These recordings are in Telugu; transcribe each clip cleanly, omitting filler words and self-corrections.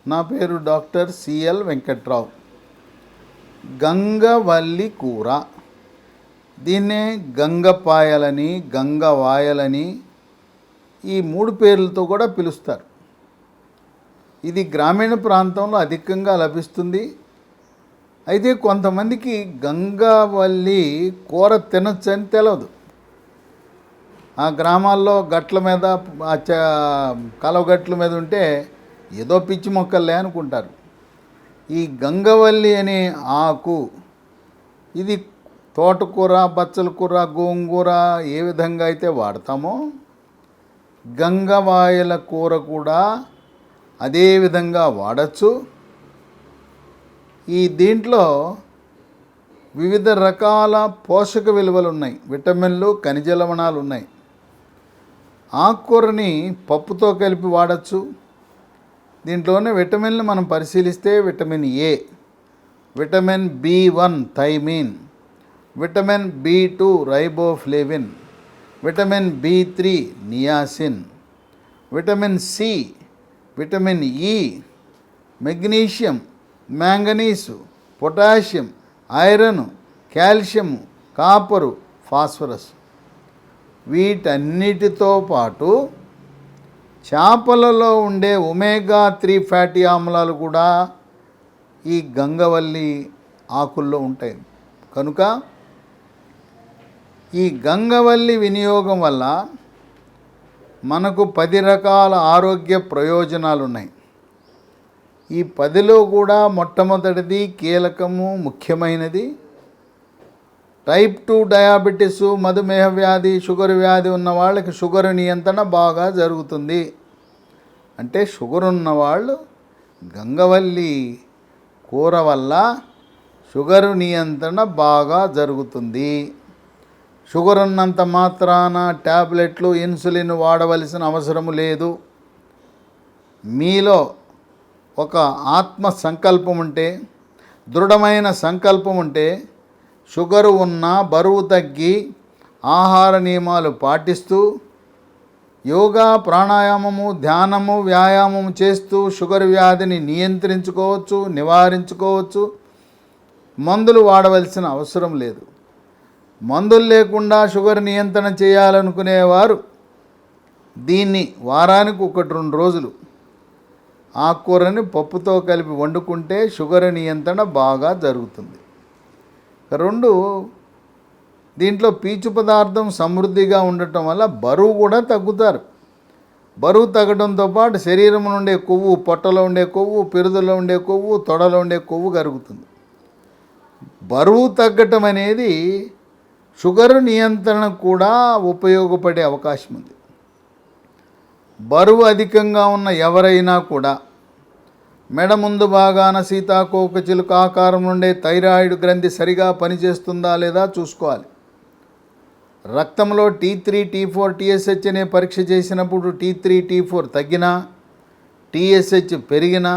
నా పేరు డాక్టర్ సిఎల్ వెంకట్రావు. గంగవల్లి కూర, దీన్నే గంగపాయలని, గంగవాయలని ఈ 3 పేర్లతో కూడా పిలుస్తారు. ఇది గ్రామీణ ప్రాంతంలో అధికంగా లభిస్తుంది. అయితే కొంతమందికి గంగవల్లి కూర తినచ్చని తెలియదు. ఆ గ్రామాల్లో గట్ల మీద, కలవగట్ల మీద ఉంటే ఏదో పిచ్చి మొక్కలే అనుకుంటారు. ఈ గంగవల్లి అనే ఆకు, ఇది తోటకూర, బచ్చల కూర, గోంగూర ఏ విధంగా అయితే వాడతామో గంగవాయల కూర కూడా అదే విధంగా వాడచ్చు. దీంట్లో వివిధ రకాల పోషక విలువలు ఉన్నాయి, విటమిన్లు, ఖనిజ లవణాలు ఉన్నాయి. ఆకుకూరని పప్పుతో కలిపి వాడచ్చు. దీంట్లోనే విటమిన్లు మనం పరిశీలిస్తే vitamin A, vitamin B1 thiamine, vitamin B2 riboflavin, vitamin B3 niacin, vitamin C, vitamin E, magnesium, manganese, potassium, iron, calcium, copper, phosphorus. వీటన్నిటితో పాటు చేపలలో ఉండే ఒమేగా 3 ఫ్యాటీ ఆమ్లాలు కూడా ఈ గంగవల్లి ఆకుల్లో ఉంటాయి. కనుక ఈ గంగవల్లి వినియోగం వల్ల మనకు 10 రకాల ఆరోగ్య ప్రయోజనాలు ఉన్నాయి. ఈ 10లో కూడా మొట్టమొదటిది, కీలకము, ముఖ్యమైనది, టైప్ 2 డయాబెటీసు, మధుమేహ వ్యాధి, షుగర్ వ్యాధి ఉన్న వాళ్ళకి షుగర్ నియంత్రణ బాగా జరుగుతుంది. అంటే షుగర్ ఉన్నవాళ్ళు గంగవల్లి కూర వల్ల షుగర్ నియంత్రణ బాగా జరుగుతుంది. షుగర్ ఉన్నంత మాత్రాన ట్యాబ్లెట్లు, ఇన్సులిన్ వాడవలసిన అవసరం లేదు. మీలో ఒక ఆత్మ సంకల్పం ఉంటే, దృఢమైన సంకల్పం ఉంటే, షుగరు ఉన్నా బరువు తగ్గి ఆహార నియమాలు పాటిస్తూ యోగా, ప్రాణాయామము, ధ్యానము, వ్యాయామం చేస్తూ షుగర్ వ్యాధిని నియంత్రించుకోవచ్చు, నివారించుకోవచ్చు. మందులు వాడవలసిన అవసరం లేదు. మందులు లేకుండా షుగర్ నియంత్రణ చేయాలనుకునేవారు దీన్ని వారానికి 1-2 రోజులు ఆకుకూరని పప్పుతో కలిపి వండుకుంటే షుగర్ నియంత్రణ బాగా జరుగుతుంది. 2, దీంట్లో పీచు పదార్థం సమృద్ధిగా ఉండటం వల్ల బరువు కూడా తగ్గుతారు. బరువు తగ్గడంతో పాటు శరీరం నుండే కొవ్వు, పొట్టలో ఉండే కొవ్వు, పిరుదులో ఉండే కొవ్వు, తొడలో ఉండే కొవ్వు కరుగుతుంది. బరువు తగ్గటం అనేది షుగర్ నియంత్రణ కూడా ఉపయోగపడే అవకాశం ఉంది. బరువు అధికంగా ఉన్న ఎవరైనా కూడా మెడ ముందు భాగాన సీతాకోక చిలుక ఆకారం నుండే థైరాయిడ్ గ్రంథి సరిగా పనిచేస్తుందా లేదా చూసుకోవాలి. రక్తంలో T3, T4, TSH అనే పరీక్ష చేసినప్పుడు T3, T4 తగ్గినా, TSH పెరిగినా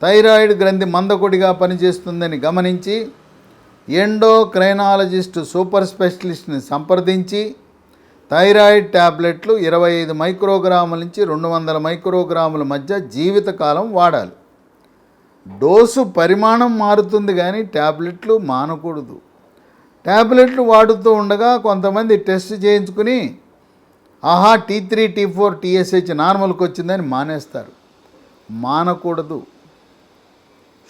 థైరాయిడ్ గ్రంథి మందకొడిగా పనిచేస్తుందని గమనించి ఎండోక్రైనాలజిస్ట్, సూపర్ స్పెషలిస్ట్ని సంప్రదించి థైరాయిడ్ ట్యాబ్లెట్లు 25 మైక్రోగ్రాముల నుంచి 200 మైక్రోగ్రాముల మధ్య జీవితకాలం వాడాలి. డోసు పరిమాణం మారుతుంది కానీ ట్యాబ్లెట్లు మానకూడదు. ట్యాబ్లెట్లు వాడుతూ ఉండగా కొంతమంది టెస్ట్ చేయించుకుని T3, T4, TSH నార్మల్కి వచ్చిందని మానేస్తారు. మానకూడదు.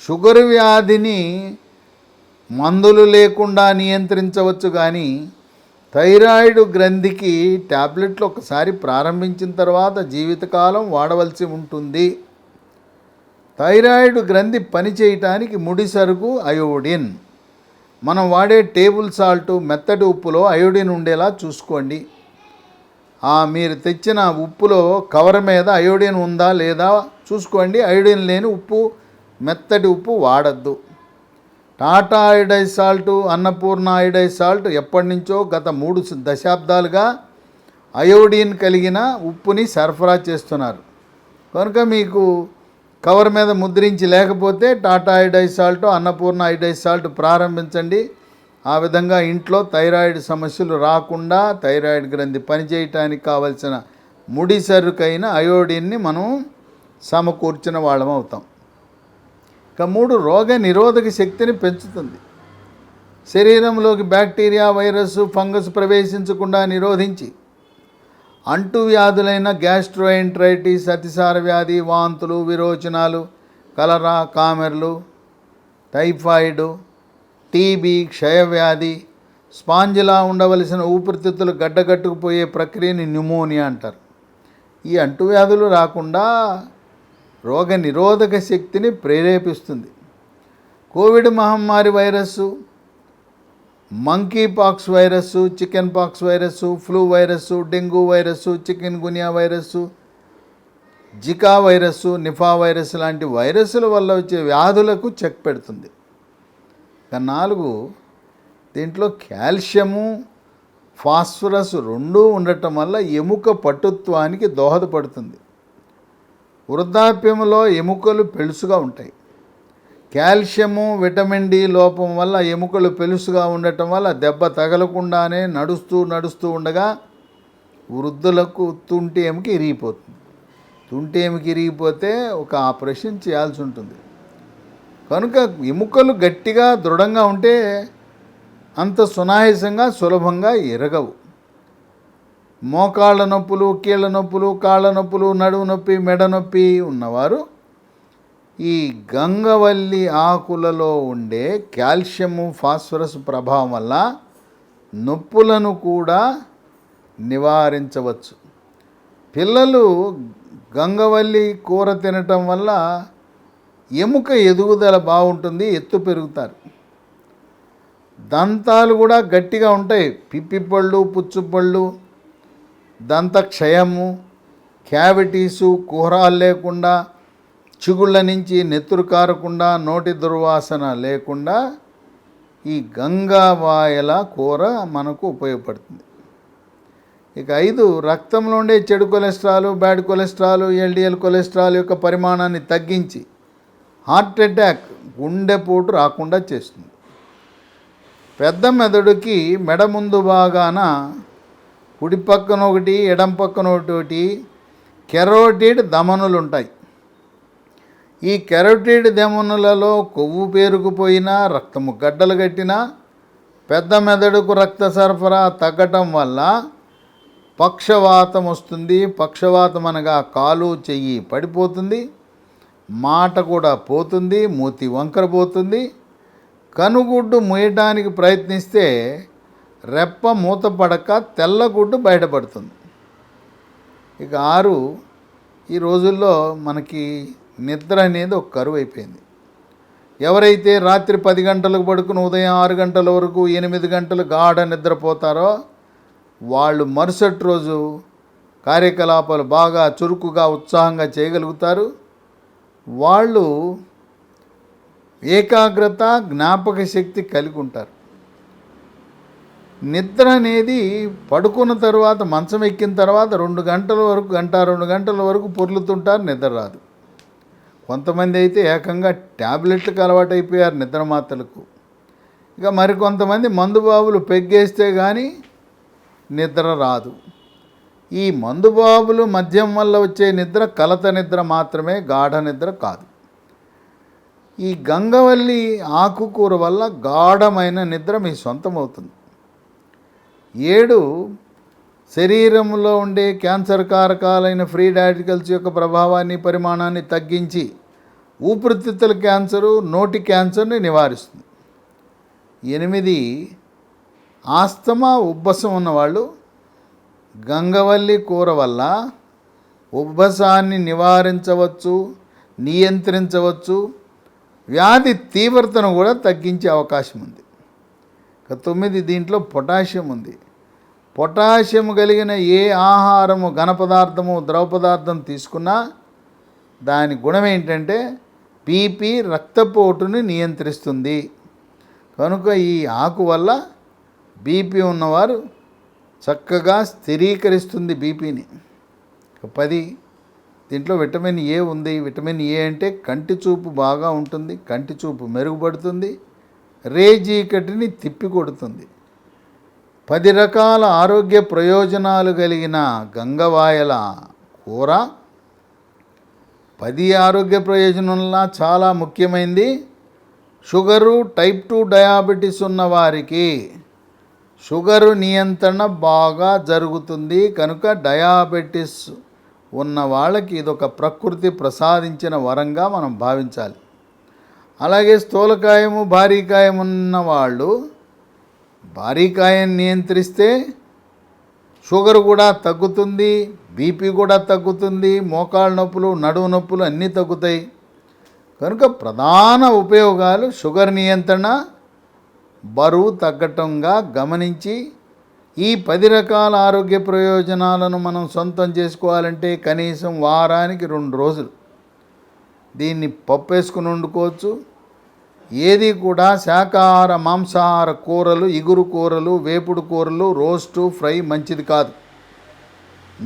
షుగర్ వ్యాధిని మందులు లేకుండా నియంత్రించవచ్చు కానీ థైరాయిడ్ గ్రంథికి ట్యాబ్లెట్లు ఒకసారి ప్రారంభించిన తర్వాత జీవితకాలం వాడవలసి ఉంటుంది. థైరాయిడ్ గ్రంథి పనిచేయటానికి ముడి సరుకు అయోడిన్. మనం వాడే టేబుల్ సాల్ట్, మెత్తటి ఉప్పులో అయోడిన్ ఉండేలా చూసుకోండి. మీరు తెచ్చిన ఉప్పులో కవర్ మీద అయోడిన్ ఉందా లేదా చూసుకోండి. అయోడిన్ లేని ఉప్పు, మెత్తటి ఉప్పు వాడద్దు. Tata iodise salt, Annapurna iodise salt ఎప్పటి నుంచో గత 3 దశాబ్దాలుగా అయోడిన్ కలిగిన ఉప్పుని సరఫరా చేస్తున్నారు. కనుక మీకు కవర్ మీద ముద్రించి లేకపోతే Tata iodise salt, Annapurna iodise salt ప్రారంభించండి. ఆ విధంగా ఇంట్లో థైరాయిడ్ సమస్యలు రాకుండా థైరాయిడ్ గ్రంథి పనిచేయటానికి కావలసిన ముడి సరుకైన అయోడిన్ని మనం సమకూర్చిన వాళ్ళం అవుతాం. ఇక 3 రోగ నిరోధక శక్తిని పెంచుతుంది. శరీరంలోకి బ్యాక్టీరియా, వైరస్, ఫంగస్ ప్రవేశించకుండా నిరోధించి అంటువ్యాధులైన గ్యాస్ట్రోఎంటరైటిస్, అతిసార వ్యాధి, వాంతులు, విరోచనాలు, కలరా, కామెర్లు, టైఫాయిడ్, టీబీ, క్షయవ్యాధి, స్పాంజిలా ఉండవలసిన ఊపిరితిత్తులు గడ్డగట్టుకుపోయే ప్రక్రియని న్యూమోనియా అంటారు. ఈ అంటువ్యాధులు రాకుండా రోగ నిరోధక శక్తిని ప్రేరేపిస్తుంది. కోవిడ్ మహమ్మారి virus, monkeypox virus, chickenpox virus, flu virus, dengue virus, chikungunya virus, Zika virus, Nipah virus లాంటి వైరస్సుల వల్ల వచ్చే వ్యాధులకు చెక్ పెడుతుంది. ఇక 4, దీంట్లో కాల్షియము, ఫాస్ఫరస్ రెండూ ఉండటం వల్ల ఎముక పటుత్వానికి దోహదపడుతుంది. వృద్ధాప్యంలో ఎముకలు పెలుసుగా ఉంటాయి. కాల్షియము, విటమిన్ డి లోపం వల్ల ఎముకలు పెలుసుగా ఉండటం వల్ల దెబ్బ తగలకుండానే నడుస్తూ ఉండగా వృద్ధులకు తుంటి ఎముక ఇరిగిపోతుంది. తుంటి ఎముక ఇరిగిపోతే ఒక ఆపరేషన్ చేయాల్సి ఉంటుంది. కనుక ఎముకలు గట్టిగా దృఢంగా ఉంటే అంత సునాయాసంగా సులభంగా ఎరగవు. మోకాళ్ళ నొప్పులు, కీళ్ళ నొప్పులు, కాళ్ళ నొప్పులు, నడుము నొప్పి, మెడ నొప్పి ఉన్నవారు ఈ గంగవల్లి ఆకులలో ఉండే కాల్షియము, ఫాస్ఫరస్ ప్రభావం వల్ల నొప్పులను కూడా నివారించవచ్చు. పిల్లలు గంగవల్లి కూర తినటం వల్ల ఎముక ఎదుగుదల బాగుంటుంది, ఎత్తు పెరుగుతారు. దంతాలు కూడా గట్టిగా ఉంటాయి. పిప్పిపళ్ళు, పుచ్చుపళ్ళు, దంత క్షయము, క్యావిటీసు, కుహరాలు లేకుండా, చిగుళ్ళ నుంచి నెత్తురు కారకుండా, నోటి దుర్వాసన లేకుండా ఈ గంగావాయల కూర మనకు ఉపయోగపడుతుంది. ఇక 5, రక్తంలో ఉండే చెడు cholesterol, bad cholesterol, LDL cholesterol యొక్క పరిమాణాన్ని తగ్గించి హార్ట్ అటాక్, గుండెపోటు రాకుండా చేస్తుంది. పెద్ద మెదడుకి మెడ ముందు భాగాన కుడి పక్కన ఒకటి, ఎడం పక్కన ఒకటి కెరోటిడ్ ధమనులు ఉంటాయి. ఈ కెరోటిడ్ ధమనులలో కొవ్వు పేరుకుపోయినా, రక్తము గడ్డలు కట్టినా పెద్ద మెదడుకు రక్త సరఫరా తగ్గటం వల్ల పక్షవాతం వస్తుంది. పక్షవాతం అనగా కాలు, చెయ్యి పడిపోతుంది, మాట కూడా పోతుంది, మూతి వంకర పోతుంది. కనుగుడ్డు మూయటానికి ప్రయత్నిస్తే రెప్ప మూతపడక తెల్లగుడ్డు బయటపడుతుంది. ఇక 6, ఈ రోజుల్లో మనకి నిద్ర అనేది ఒక కరువు అయిపోయింది. ఎవరైతే రాత్రి 10 గంటలకు పడుకుని ఉదయం 6 గంటల వరకు 8 గంటలు గాఢ నిద్రపోతారో వాళ్ళు మరుసటి రోజు కార్యకలాపాలు బాగా చురుకుగా, ఉత్సాహంగా చేయగలుగుతారు. వాళ్ళు ఏకాగ్రత, జ్ఞాపక శక్తి కలిగి ఉంటారు. నిద్ర అనేది పడుకున్న తర్వాత, మంచం ఎక్కిన తర్వాత 2 గంటల వరకు, 2 గంటల వరకు పొర్లుతుంటారు, నిద్ర రాదు. కొంతమంది అయితే ఏకంగా ట్యాబ్లెట్లకు అలవాటైపోయారు నిద్ర మాత్రలకు. ఇక మరికొంతమంది మందుబాబులు పెగ్గేస్తే కానీ నిద్ర రాదు. ఈ మందుబాబులు మద్యం వల్ల వచ్చే నిద్ర కలత నిద్ర మాత్రమే, గాఢ నిద్ర కాదు. ఈ గంగవల్లి ఆకుకూర వల్ల గాఢమైన నిద్ర మీ సొంతం అవుతుంది. 7, శరీరంలో ఉండే క్యాన్సర్ కారకాలైన ఫ్రీ రాడికల్స్ యొక్క ప్రభావాన్ని, పరిమాణాన్ని తగ్గించి ఊపిరితిత్తుల క్యాన్సరు, నోటి క్యాన్సర్ని నివారిస్తుంది. 8, ఆస్తమా, ఉబ్బసం ఉన్నవాళ్ళు గంగవల్లి కూర వల్ల ఉబ్బసాన్ని నివారించవచ్చు, నియంత్రించవచ్చు. వ్యాధి తీవ్రతను కూడా తగ్గించే అవకాశం ఉంది. 9, దీంట్లో పొటాషియం ఉంది. పొటాషియం కలిగిన ఏ ఆహారము, ఘన పదార్థము, ద్రవ పదార్థం తీసుకున్నా దాని గుణం ఏంటంటే బీపీ, రక్తపోటుని నియంత్రిస్తుంది. కనుక ఈ ఆకు వల్ల బీపీ ఉన్నవారు చక్కగా స్థిరీకరిస్తుంది బీపీని. 10, దీంట్లో విటమిన్ ఏ ఉంది. విటమిన్ ఏ అంటే కంటి చూపు బాగా ఉంటుంది, కంటి చూపు మెరుగుపడుతుంది, రేజీకటిని తిప్పికొడుతుంది. 10 రకాల ఆరోగ్య ప్రయోజనాలు కలిగిన గంగవాయల కూర 10 ఆరోగ్య ప్రయోజనంలా చాలా ముఖ్యమైనది షుగరు, టైప్ 2 డయాబెటీస్ ఉన్న వారికి షుగరు నియంత్రణ బాగా జరుగుతుంది. కనుక డయాబెటీస్ ఉన్న వాళ్ళకి ఇదొక ప్రకృతి ప్రసాదించిన వరంగా మనం భావించాలి. అలాగే స్థూలకాయము, భారీకాయం ఉన్న వాళ్ళు భారీకాయం నియంత్రిస్తే షుగర్ కూడా తగ్గుతుంది, బీపీ కూడా తగ్గుతుంది, మోకాళ్ళ నొప్పులు, నడుము నొప్పులు అన్నీ తగ్గుతాయి. కనుక ప్రధాన ఉపయోగాలు షుగర్ నియంత్రణ, బరువు తగ్గటంగా గమనించి ఈ 10 రకాల ఆరోగ్య ప్రయోజనాలను మనం సొంతం చేసుకోవాలంటే కనీసం వారానికి 2 రోజులు దీన్ని పప్పు వేసుకుని వండుకోవచ్చు. ఏది కూడా శాకాహార, మాంసాహార కూరలు, ఇగురు కూరలు, వేపుడు కూరలు, రోస్టు, ఫ్రై మంచిది కాదు.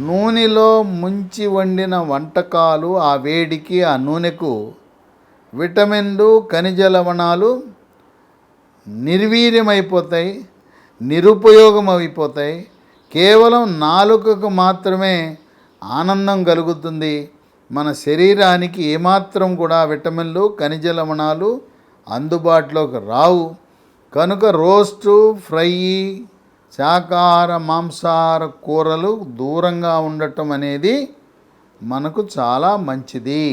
నూనెలో ముంచి వండిన వంటకాలు ఆ వేడికి, ఆ నూనెకు విటమిన్లు, ఖనిజ లవణాలు నిర్వీర్యమైపోతాయి, నిరుపయోగమైపోతాయి. కేవలం నాలుకకు మాత్రమే ఆనందం కలుగుతుంది. మన శరీరానికి ఏమాత్రం కూడా విటమిన్లు, ఖనిజ లవణాలు అందుబాటులోకి రావు. కనుక రోస్టు, ఫ్రై, శాకాహార, మాంసాహార కూరలు దూరంగా ఉండటం అనేది మనకు చాలా మంచిది.